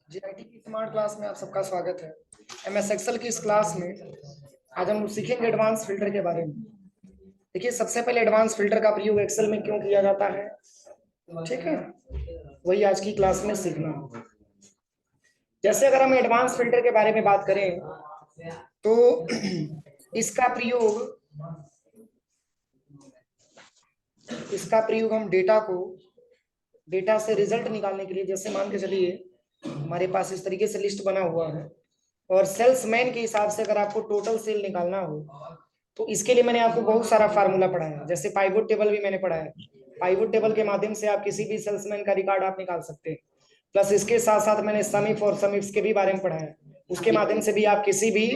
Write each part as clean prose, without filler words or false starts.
GIT की smart class में आप सबका स्वागत है। एमएस एक्सेल की इस क्लास में आज हम लोग सीखेंगे एडवांस फिल्टर के बारे में। देखिए, सबसे पहले एडवांस फिल्टर का प्रयोग एक्सेल में क्यों किया जाता है, ठीक है, वही आज की क्लास में सीखना होगा। जैसे अगर हम एडवांस फिल्टर के बारे में बात करें तो इसका प्रयोग हम डेटा से रिजल्ट निकालने के लिए, जैसे मान के चलिए हमारे पास इस तरीके से लिस्ट बना हुआ है और सेल्समैन के हिसाब से अगर आपको टोटल सेल निकालना हो तो इसके लिए मैंने आपको बहुत सारा फार्मूला पढ़ाया। जैसे पाइवोट टेबल भी मैंने पढ़ाया। पाइवोट टेबल के माध्यम से आप किसी भी सेल्समैन का रिकॉर्ड आप निकाल सकते हैं। प्लस इसके साथ साथ मैंने समिफ और समिफ्स के भी बारे में पढ़ाया। उसके माध्यम से भी आप किसी भी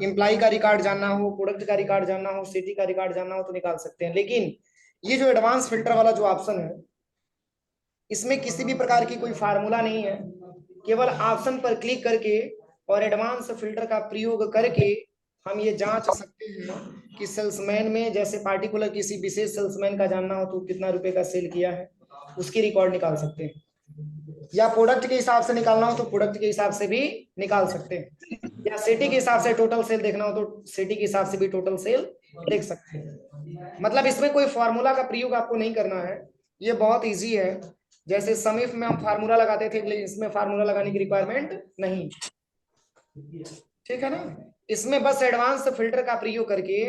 एम्प्लॉय का रिकॉर्ड जानना हो, प्रोडक्ट का रिकॉर्ड जानना हो, सिटी का रिकॉर्ड जानना हो तो निकाल सकते हैं। लेकिन ये जो एडवांस फिल्टर वाला जो ऑप्शन है, इसमें किसी भी प्रकार की कोई फार्मूला नहीं है। केवल ऑप्शन पर क्लिक करके और एडवांस फिल्टर का प्रयोग करके हम ये जांच सकते हैं कि सेल्समैन में, जैसे पार्टिकुलर किसी विशेष सेल्समैन का जानना हो तो कितना रुपए का सेल किया है, उसकी रिकॉर्ड निकाल सकते हैं। या प्रोडक्ट के हिसाब से निकालना हो तो प्रोडक्ट के हिसाब से भी निकाल सकते हैं। या सिटी के हिसाब से टोटल सेल देखना हो तो सिटी के हिसाब से भी टोटल सेल देख सकते हैं। मतलब इसमें कोई फॉर्मूला का प्रयोग आपको नहीं करना है, ये बहुत इजी है। जैसे समीफ में हम फार्मूला लगाते थे, लेकिन इसमें फार्मूला लगाने की रिक्वायरमेंट नहीं, ठीक है ना। इसमें बस एडवांस फिल्टर का प्रयोग करके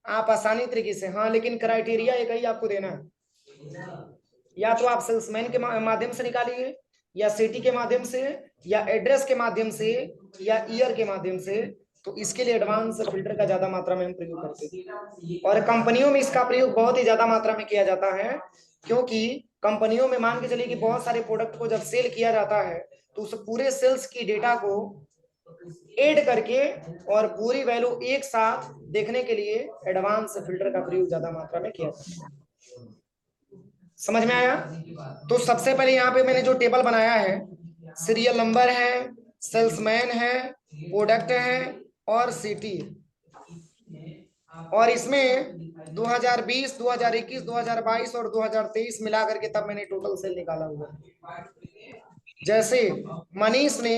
आप आसानी तरीके से, हाँ लेकिन क्राइटेरिया एक ही आपको देना है। या तो आप सेल्समैन के माध्यम से निकालिए, या सिटी के माध्यम से, या एड्रेस के माध्यम से, या ईयर के माध्यम से। तो इसके लिए एडवांस फिल्टर का ज्यादा मात्रा में हम प्रयोग करते हैं। और कंपनियों में इसका प्रयोग बहुत ही ज्यादा मात्रा में किया जाता है, क्योंकि कंपनियों में मान के चलिए कि बहुत सारे प्रोडक्ट को जब सेल किया जाता है तो उस पूरे सेल्स की डेटा को ऐड करके और पूरी वैल्यू एक साथ देखने के लिए एडवांस फिल्टर का प्रयोग ज्यादा मात्रा में किया जाता है। समझ में आया? तो सबसे पहले यहाँ पे मैंने जो टेबल बनाया है, सीरियल नंबर है, सेल्समैन है, प्रोडक्ट है और सिटी। और इसमें 2020, 2021, 2022 और 2023 मिला करके तब मैंने टोटल सेल निकाला हुआ। जैसे मनीष ने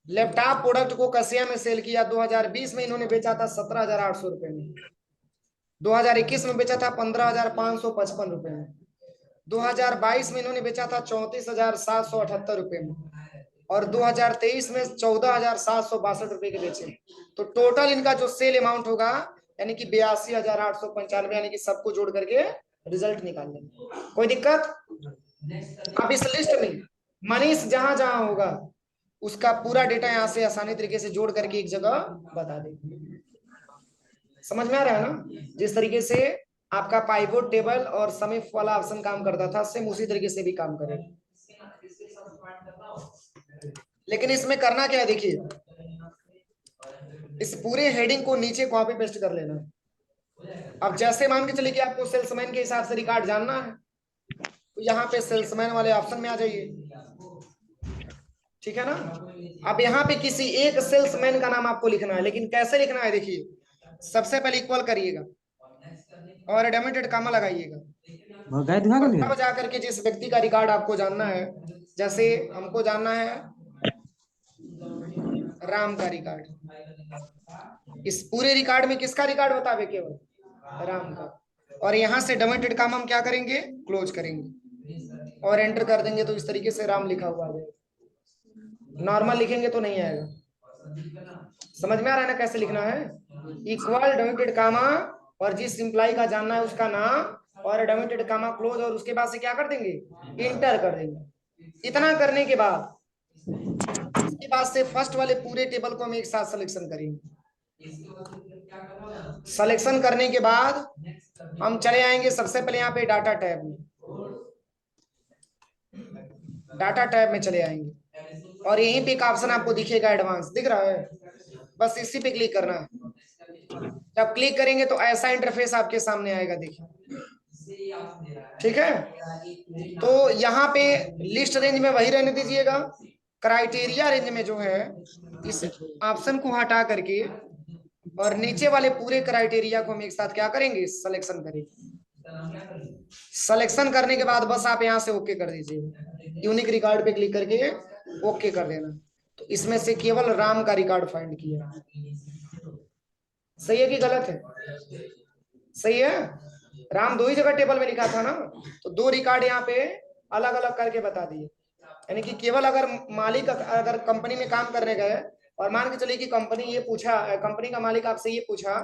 लैपटॉप प्रोडक्ट को कसिया में सेल किया, 2020 में इन्होंने बेचा था 17,800 रुपए में, 2021 में बेचा था 15,555 रुपए में, 2022 में इन्होंने बेचा था 34,778 रुपए में, और 2023 में 14,762 रुपए के बेचे। तो टोटल इनका जो सेल अमाउंट होगा यानी कि 82,895, यानी कि सबको जोड़ करके रिजल्ट निकाल लेंगे। कोई दिक्कत? अब इस लिस्ट में मनीष जहां जहां होगा उसका पूरा डेटा यहाँ से आसानी तरीके से जोड़ करके एक जगह बता देंगे। समझ में आ रहा है ना? जिस तरीके से आपका पाइवोट टेबल और समिफ वाला ऑप्शन काम करता था, सेम उसी तरीके से भी काम करेगा। लेकिन इसमें करना क्या है, देखिए, इस पूरे हेडिंग को नीचे कॉपी पेस्ट कर लेना है। अब जैसे मान के चलिए कि आपको सेल्समैन के हिसाब से रिकॉर्ड जानना है तो यहाँ पे सेल्समैन वाले ऑप्शन में आ जाइए, ठीक है ना। अब यहाँ पे किसी एक सेल्समैन का नाम आपको लिखना है, लेकिन कैसे लिखना है, देखिए, सबसे पहले इक्वल करिएगा और डेमिटेड कामा लगाइएगा, तब जा करके जिस व्यक्ति का रिकॉर्ड आपको जानना है, जैसे हमको जानना है राम का रिकॉर्ड, इस पूरे रिकॉर्ड में किसका रिकॉर्ड बतावे, केवल राम का। और यहाँ से डेमिटेड कामा हम क्या करेंगे, क्लोज करेंगे और एंटर कर देंगे तो इस तरीके से राम लिखा हुआ है। नॉर्मल लिखेंगे तो नहीं आएगा। समझ में आ रहा है ना कैसे लिखना है? इक्वल डेमिटेड कामा और जिस इंप्लाई का जानना है उसका नाम और डेमिटेड कामा क्लोज, और उसके बाद से क्या कर देंगे, इंटर कर देंगे। इतना करने के बाद इसके बाद से फर्स्ट वाले पूरे टेबल को हम एक साथ सिलेक्शन करेंगे। सिलेक्शन करने के बाद हम चले आएंगे सबसे पहले यहाँ पे डाटा टैब में, डाटा टैब में चले आएंगे और यहीं पे एक ऑप्शन आपको दिखेगा एडवांस, दिख रहा है, बस इसी पे क्लिक करना है। जब क्लिक करेंगे तो ऐसा इंटरफेस आपके सामने आएगा, देखिए, ठीक है। तो यहाँ पे लिस्ट रेंज में वही रहने दीजिएगा, क्राइटेरिया रेंज में जो है इस ऑप्शन को हटा करके और नीचे वाले पूरे क्राइटेरिया को हम एक साथ क्या करेंगे, सिलेक्शन करेंगे। सिलेक्शन करने के बाद बस आप यहाँ से ओके कर दीजिए, यूनिक रिकॉर्ड पे क्लिक करके ओके कर देना। तो इसमें से केवल राम का रिकॉर्ड फाइंड किया। सही है कि गलत है? सही है। राम दो ही जगह टेबल में लिखा था ना, तो दो रिकॉर्ड यहाँ पे अलग अलग करके बता दिए। यानी कि केवल अगर मालिक अगर कंपनी में काम करने गए और मान के चलिए कि कंपनी ये पूछा, कंपनी का मालिक आपसे ये पूछा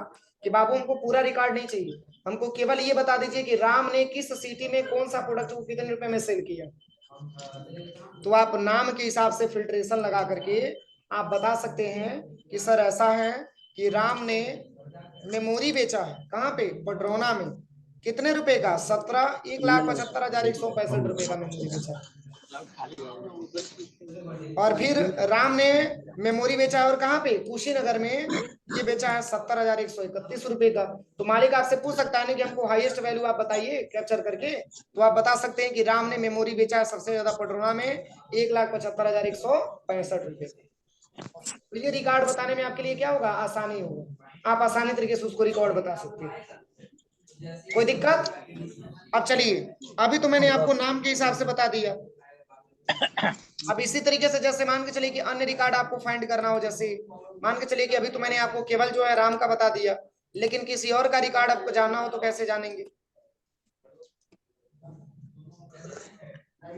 कि बाबू हमको पूरा रिकॉर्ड नहीं चाहिए, हमको केवल ये बता दीजिए कि राम ने किस सिटी में कौन सा प्रोडक्ट को कितने रुपए में सेल किया, तो आप नाम के हिसाब से फिल्ट्रेशन लगा करके आप बता सकते हैं कि सर ऐसा है कि राम ने मेमोरी बेचा है कहाँ पे, पडरौना में, कितने रुपए का, 1,75,165 रुपए का मेमोरी बेचा। और फिर राम ने मेमोरी बेचा है और कहाँ पे, कुशीनगर में ये बेचा है 70,131 रुपए का। तो मालिक आपसे पूछ सकता है ना कि हमको हाईएस्ट वैल्यू आप बताइए कैप्चर करके, तो आप बता सकते हैं कि राम ने मेमोरी बेचा है सबसे ज्यादा पडरौना में 1,75,165 रुपए। तो ये रिकॉर्ड बताने में आपके लिए क्या होगा, आसानी होगा, आप आसानी तरीके से उसको रिकॉर्ड बता सकते हैं। कोई दिक्कत? अब चलिए, अभी तो मैंने आपको नाम के हिसाब से बता दिया। अब इसी तरीके से जैसे मान के चलिए कि अन्य रिकॉर्ड आपको फाइंड करना हो, जैसे मान के चलिए कि अभी तो मैंने आपको केवल जो है राम का बता दिया, लेकिन किसी और का रिकॉर्ड आपको जानना हो तो कैसे जानेंगे?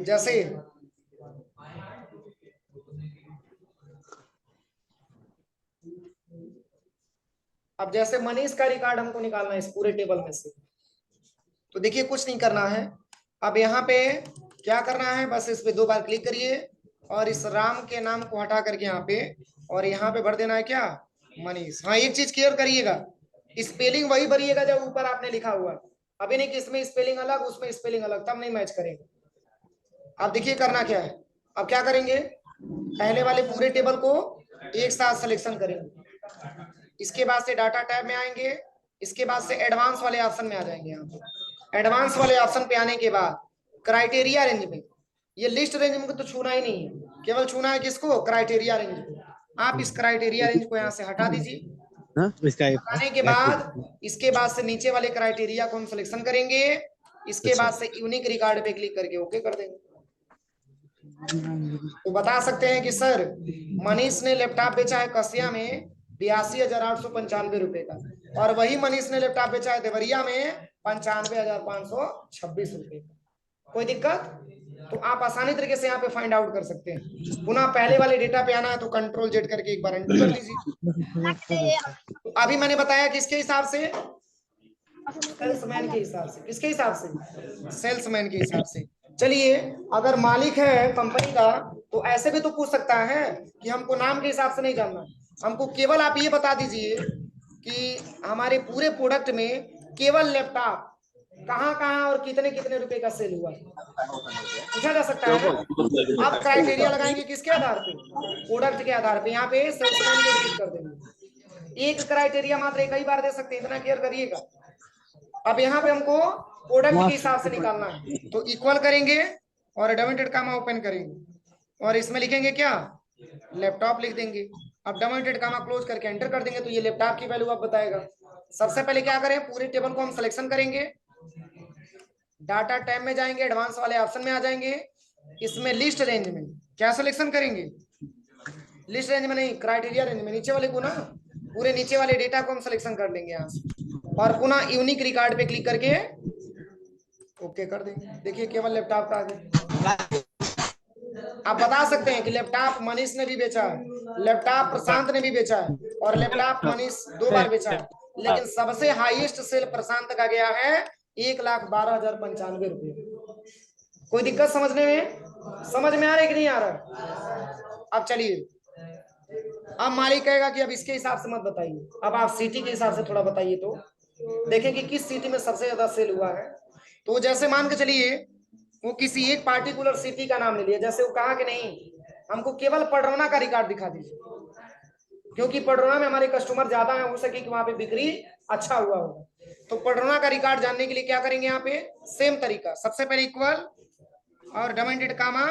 जैसे अब जैसे मनीष का रिकॉर्ड हमको निकालना है इस पूरे टेबल में से, तो देखिए कुछ नहीं करना है। अब यहाँ पे क्या करना है, बस इस पे 2 बार क्लिक करिए और इस राम के नाम को हटा करके यहाँ पे, और यहाँ पे भर देना है क्या, मनीष। हाँ, एक चीज क्लियर करिएगा, स्पेलिंग वही भरिएगा जब ऊपर आपने लिखा हुआ, अभी नहीं कि इसमें स्पेलिंग अलग उसमें स्पेलिंग अलग, तब नहीं मैच करेगा। अब देखिए करना क्या है, अब क्या करेंगे, पहले वाले पूरे टेबल को एक साथ सिलेक्शन करेंगे, इसके बाद से डाटा टैब में आएंगे, इसके बाद से एडवांस वाले ऑप्शन में आ जाएंगे। यहाँ पे एडवांस वाले ऑप्शन पे आने के बाद क्राइटेरिया रेंज में, ये लिस्ट रेंज में तो छूना ही नहीं है, केवल छूना है किसको, क्राइटेरिया रेंज को। आप इस क्राइटेरिया रेंज को यहाँ से हटा दीजिए। हटाने के बाद इसके बाद से नीचे वाले क्राइटेरिया को हम सिलेक्शन करेंगे, इसके बाद से यूनिक रिकॉर्ड पे क्लिक करके ओके कर देंगे। तो बता सकते हैं कि सर मनीष ने लैपटॉप बेचा है कसिया में 82,895 रुपए का, और वही मनीष ने लैपटॉप बेचा है देवरिया में 95,526 रुपए का। कोई दिक्कत? तो आप आसानी तरीके से यहाँ पे फाइंड आउट कर सकते हैं। पुनः पहले वाले डेटा पे आना है तो कंट्रोल जेड करके एक बार एंटर कर लीजिए। तो अभी मैंने बताया किसके हिसाब से, सेल्समैन के हिसाब से। किसके हिसाब से, सेल्समैन के हिसाब से। चलिए, अगर मालिक है कंपनी का तो ऐसे भी तो पूछ सकता है कि हमको नाम के हिसाब से नहीं जानना, हमको केवल आप ये बता दीजिए कि हमारे पूरे प्रोडक्ट में केवल लैपटॉप कहाँ कहाँ और कितने कितने रुपए का सेल हुआ, पूछा जा सकता है ना। आप क्राइटेरिया लगाएंगे किसके आधार पे, प्रोडक्ट के आधार पे। यहाँ पे सेल्समैन को क्लिक कर देंगे, एक क्राइटेरिया मात्र एक ही बार दे सकते हैं, इतना क्लियर करिएगा। अब यहाँ पे हमको प्रोडक्ट के हिसाब से निकालना है, तो इक्वल करेंगे और डबल कामा ओपन करेंगे और इसमें लिखेंगे क्या, लैपटॉप लिख देंगे। अब डबल कामा क्लोज करके एंटर कर देंगे तो ये लैपटॉप की वैल्यू आप बताएगा। सबसे पहले क्या करें, पूरे टेबल को हम सिलेक्शन करेंगे, डाटा टैब में जाएंगे, एडवांस वाले ऑप्शन में आ जाएंगे, इसमें लिस्ट रेंज में क्या सिलेक्शन करेंगे, लिस्ट रेंज में नहीं, क्राइटेरिया रेंज में, नीचे वाले को ना, पूरे नीचे वाले डेटा को हम सिलेक्शन कर लेंगे यहाँ से और पुनः यूनिक रिकॉर्ड पे क्लिक करके ओके कर देंगे। देखिए केवल लैपटॉप का आ गया। आप बता सकते हैं कि लैपटॉप मनीष ने भी बेचा है, लैपटॉप प्रशांत ने भी बेचा है और लैपटॉप मनीष 2 बार बेचा है, लेकिन सबसे हाईएस्ट सेल प्रशांत का गया है 1,12,095 रुपये। कोई दिक्कत समझने में, समझ में आ रहा है कि नहीं आ रहा? अब चलिए, अब मालिक कहेगा कि अब इसके हिसाब से मत बताइए, अब आप सिटी के हिसाब से थोड़ा बताइए, तो देखें कि किस सिटी में सबसे ज्यादा सेल हुआ है। तो जैसे मान के चलिए वो किसी एक पार्टिकुलर सिटी का नाम ले लिया, जैसे वो कहा कि नहीं हमको केवल पडरौना का रिकॉर्ड दिखा दीजिए, क्योंकि पडरौना में हमारे कस्टमर ज्यादा है, हो सके कि वहां पे बिक्री अच्छा हुआ होगा। तो पडरौना का रिकॉर्ड जानने के लिए क्या करेंगे, यहाँ पे सेम तरीका, सबसे पहले इक्वल और डबल कामा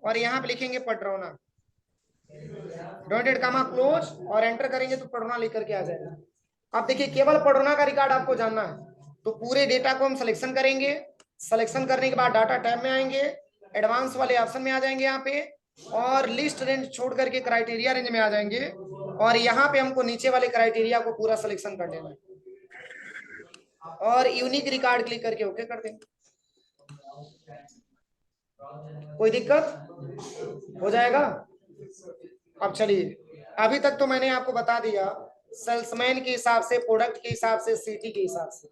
और यहाँ पे लिखेंगे पडरौना, डॉटेड कामा क्लोज और एंटर करेंगे तो पडरौना लेकर के आ जाएगा। अब देखिए केवल पडरौना का रिकॉर्ड आपको जानना है, तो पूरे डेटा को हम सिलेक्शन करेंगे, सिलेक्शन करने के बाद डाटा टैब में आएंगे, एडवांस वाले ऑप्शन में आ जाएंगे, यहाँ पे और लिस्ट रेंज छोड़ करके क्राइटेरिया रेंज में आ जाएंगे और यहाँ पे हमको नीचे वाले क्राइटेरिया को पूरा सिलेक्शन कर लेना है और यूनिक रिकॉर्ड क्लिक करके ओके कर देंगे। कोई दिक्कत हो जाएगा। अब चलिए, अभी तक तो मैंने आपको बता दिया सेल्समैन के हिसाब से, प्रोडक्ट के हिसाब से, सिटी के हिसाब से।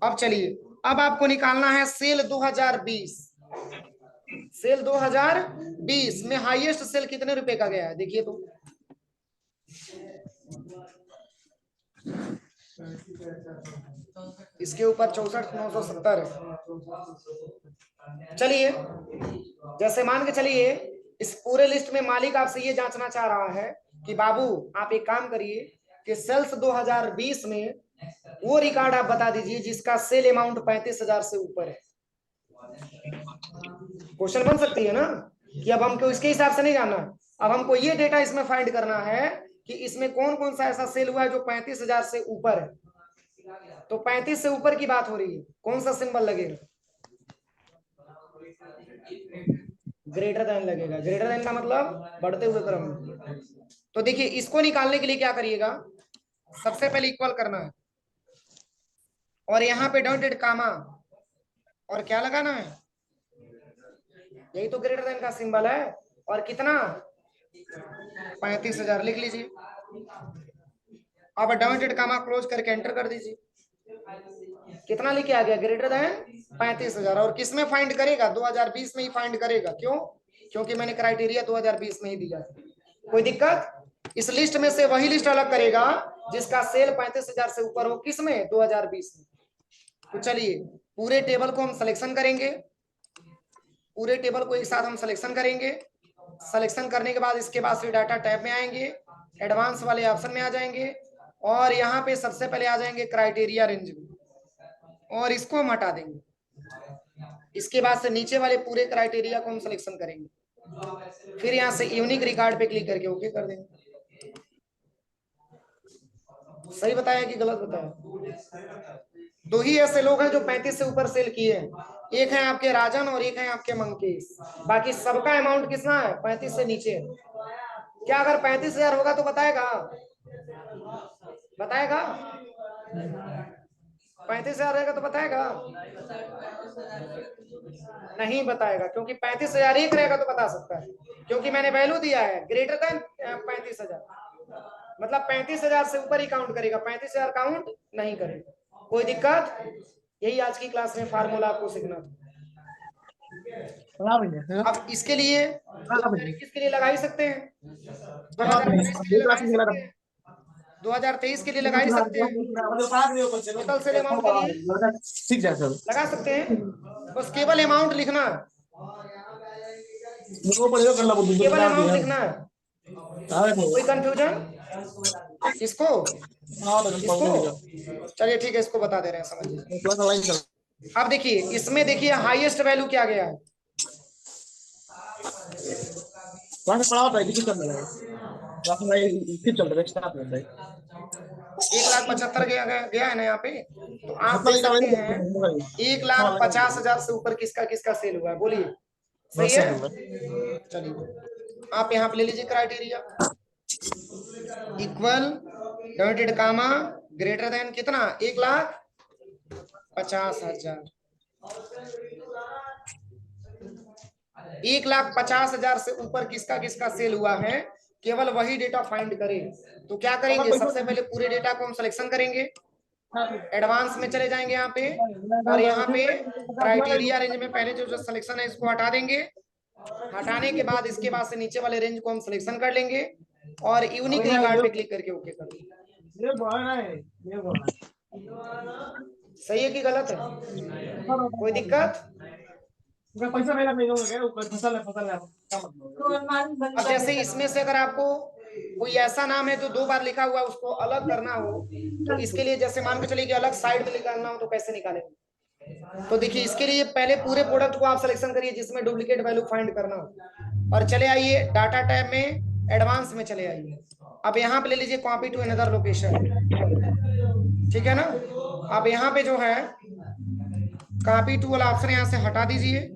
अब चलिए, अब आपको निकालना है सेल 2020। सेल 2020 में हाईएस्ट सेल कितने रुपए का गया है देखिए तो। इसके ऊपर 64,970 है। चलिए, जैसे मान के चलिए इस पूरे लिस्ट में मालिक आपसे ये जांचना चाह रहा है कि बाबू आप एक काम करिए कि सेल्स 2020 में वो रिकॉर्ड आप बता दीजिए जिसका सेल अमाउंट 35,000 से ऊपर है। क्वेश्चन बन सकती है ना कि अब हमको इसके हिसाब से नहीं जानना, अब हमको ये डेटा इसमें फाइंड करना है कि इसमें कौन कौन सा ऐसा सेल हुआ है जो 35,000 से ऊपर है। तो 35 से ऊपर की बात हो रही है, कौन सा सिंबल लगेगा? ग्रेटर देन लगेगा। ग्रेटर देन का मतलब बढ़ते हुए क्रम में। तो देखिए, इसको निकालने के लिए क्या करिएगा, सबसे पहले इक्वल करना है और यहाँ पे डॉटेड कामा और क्या लगाना है, यही तो ग्रेटर देन का सिंबल है। और कितना, 35,000 लिख लीजिए। अब डॉटेड कामा क्लोज करके एंटर कर दीजिए। कितना लिखे आ गया, ग्रेटर देन 35,000। और किसमें फाइंड करेगा, 2020 में ही फाइंड करेगा। क्यों? क्योंकि मैंने क्राइटेरिया 2020 में ही दिया। कोई दिक्कत? इस लिस्ट में से वही लिस्ट अलग करेगा जिसका सेल 35,000 से ऊपर हो। किसमें? 2020 में। तो चलिए, पूरे टेबल को हम सिलेक्शन करेंगे। पूरे टेबल को एक साथ हम सिलेक्शन करेंगे। सिलेक्शन करने के बाद इसके बाद से डाटा टैब में आएंगे, एडवांस वाले ऑप्शन में आ जाएंगे और यहाँ पे सबसे पहले आ जाएंगे क्राइटेरिया रेंज में और इसको हम हटा देंगे। इसके बाद से नीचे वाले पूरे क्राइटेरिया को हम सिलेक्शन करेंगे, फिर यहाँ से यूनिक रिकॉर्ड पे क्लिक करके ओके कर देंगे। सही बताया कि गलत बताया? दो ही ऐसे लोग हैं जो 35 से ऊपर सेल किए हैं, एक है आपके राजन और एक है आपके मंकेश। बाकी सबका अमाउंट कितना है, 35 से नीचे है। क्या अगर 35,000 होगा तो बताएगा? बताएगा? 35,000 रहेगा तो बताएगा? नहीं बताएगा, क्योंकि 35,000 एक रहेगा तो बता सकता है, क्योंकि मैंने वैल्यू दिया है ग्रेटर देन 35,000। मतलब 35,000 से ऊपर ही काउंट करेगा, 35,000 काउंट नहीं करेगा। कोई दिक्कत? यही आज की क्लास में फार्मूला आपको सीखना था। अब इसके लिए किसके लिए लगा ही सकते हैं, 2023 के लिए लगा ही सकते हैं, टोटल सेल अमाउंट के लिए लगा सकते हैं। बस केवल अमाउंट लिखना है, केवल अमाउंट लिखना है। कोई कंफ्यूजन? इसको इसको चलिए ठीक है, इसको बता दे रहे हैं, समझिए। अब देखिए, इसमें देखिए हाईएस्ट वैल्यू क्या गया है, 1,75,000 गया है ना यहाँ पे। तो आप देख सकते हैं 1,50,000 से ऊपर किसका किसका सेल हुआ है, बोलिए सही है। चलिए, आप यहाँ पे ले लीजिए क्राइटेरिया इक्वल डॉटेड कामा ग्रेटर देन कितना, 1,50,000। 1,50,000 से ऊपर किसका किसका सेल हुआ है, केवल वही डेटा फाइंड करें। तो क्या करेंगे, सबसे पहले पूरे डेटा को हम सिलेक्शन करेंगे, एडवांस में चले जाएंगे यहाँ पे और यहाँ पे क्राइटेरिया रेंज में पहले जो सिलेक्शन है इसको हटा देंगे। हटाने के बाद इसके बाद से नीचे वाले रेंज को हम सिलेक्शन कर लेंगे और यूनिक रिकॉर्ड पे क्लिक करके ओके कर देंगे। सही है कि गलत है? कोई दिक्कत? अब जैसे इसमें से अगर आपको कोई ऐसा नाम है जो 2 बार लिखा हुआ है उसको अलग करना हो, तो इसके लिए जैसे मान के चलिए कि अलग साइड में निकालना हो तो कैसे निकालेंगे? तो देखिए, इसके लिए पहले पूरे प्रोडक्ट को आप सिलेक्शन करिए जिसमें डुप्लीकेट वैल्यू फाइंड करना हो और चले आइए डाटा टैब में, एडवांस में चले आइए। अब यहाँ पे ले लीजिए कॉपी टू अनदर लोकेशन, ठीक है ना। अब यहाँ पे जो है कॉपी टू वाला ऑप्शन यहाँ से हटा दीजिए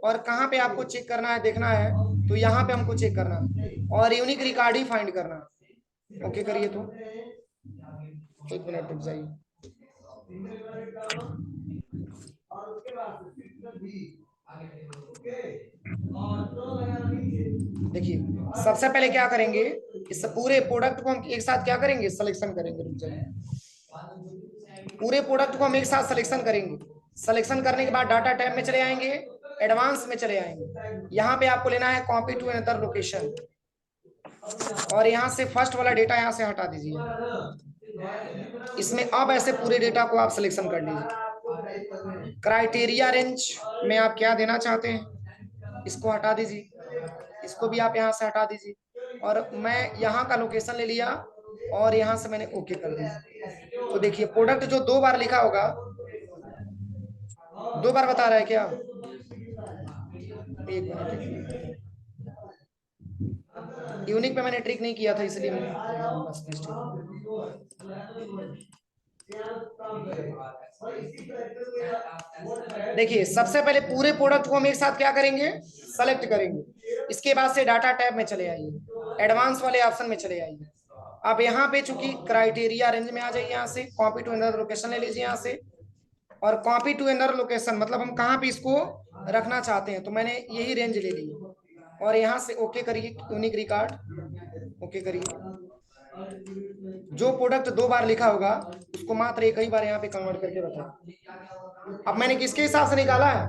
और कहाँ पे आपको चेक करना है, देखना है तो यहाँ पे हमको चेक करना और यूनिक रिकॉर्ड ही फाइंड करना। ओके करिए तो, 1 मिनट रुक जाइए। देखिए सबसे पहले क्या करेंगे, इस पूरे प्रोडक्ट को हम एक साथ क्या करेंगे, सिलेक्शन करेंगे। रुक जाइए, पूरे प्रोडक्ट को हम एक साथ सिलेक्शन करेंगे। सिलेक्शन करने के बाद डाटा टैब में चले आएंगे, एडवांस में चले आएंगे। यहाँ पे आपको लेना है कॉपी टू अनदर लोकेशन, और यहाँ से फर्स्ट वाला डेटा यहाँ से हटा दीजिए। इसमें अब ऐसे पूरे डेटा को आप सिलेक्शन कर लीजिए। क्राइटेरिया रेंज में आप क्या देना चाहते हैं, इसको हटा दीजिए, इसको भी आप यहाँ से हटा दीजिए। और मैं यहाँ का लोकेशन ले लिया और यहाँ से मैंने ओके कर दिया। तो देखिए प्रोडक्ट जो 2 बार लिखा होगा, 2 बार बता रहा है क्या, 1 मिनट। यूनिक पे मैंने ट्रिक नहीं किया था इसलिए मैं बस देखिए सबसे पहले पूरे प्रोडक्ट को हम एक साथ क्या करेंगे, सेलेक्ट करेंगे। इसके बाद से डाटा टैब में चले आइए, एडवांस वाले ऑप्शन में चले आइए। अब यहाँ पे चूंकि क्राइटेरिया रेंज में आ जाइए, यहाँ से कॉपी टू अनदर लोकेशन ले लीजिए यहाँ से, और कॉपी टू अनदर लोकेशन मतलब हम कहाँ पे इसको रखना चाहते हैं, तो मैंने यही रेंज ले ली और यहाँ से ओके करिए, यूनिक रिकॉर्ड ओके करिए। जो प्रोडक्ट 2 बार लिखा होगा उसको मात्र एक ही बार यहाँ पे कन्वर्ट करके बताओ। अब मैंने किसके हिसाब से निकाला है,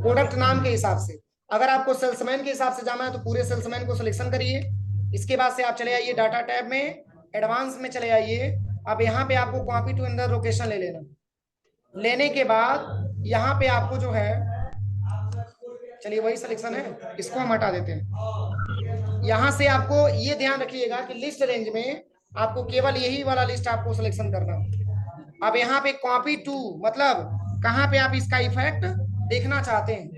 प्रोडक्ट नाम के हिसाब से। अगर आपको सेल्समैन के हिसाब से जाना है तो पूरे सेल्समैन को सिलेक्शन करिए। इसके बाद से आप चले आइए डाटा टैब में, एडवांस में चले आइए। अब यहाँ पे आपको कॉपी टू अनदर लोकेशन ले लेना। लेने के बाद यहाँ पे आपको जो है, चलिए वही सिलेक्शन है, इसको हम हटा देते हैं। यहाँ से आपको ये ध्यान रखिएगा कि लिस्ट रेंज में आपको केवल यही वाला लिस्ट आपको सिलेक्शन करना। अब यहाँ पे कॉपी टू मतलब कहाँ पे आप इसका इफेक्ट देखना चाहते हैं,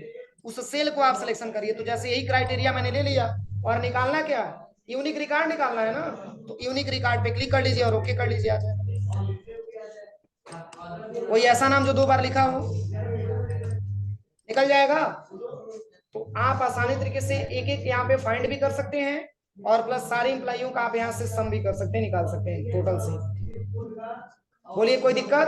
उस सेल को आप सिलेक्शन करिए। तो जैसे यही क्राइटेरिया मैंने ले लिया, और निकालना क्या, यूनिक रिकॉर्ड निकालना है ना, तो यूनिक रिकॉर्ड पे क्लिक कर लीजिए और ओके कर लीजिए। आ जाए कोई ऐसा नाम जो 2 बार लिखा हो, निकल जाएगा। तो आप आसानी तरीके से एक एक यहाँ पे फाइंड भी कर सकते हैं, और प्लस सारे इंप्लाइयों का आप यहाँ से सम भी कर सकते हैं, निकाल सकते हैं टोटल से। बोलिए कोई दिक्कत।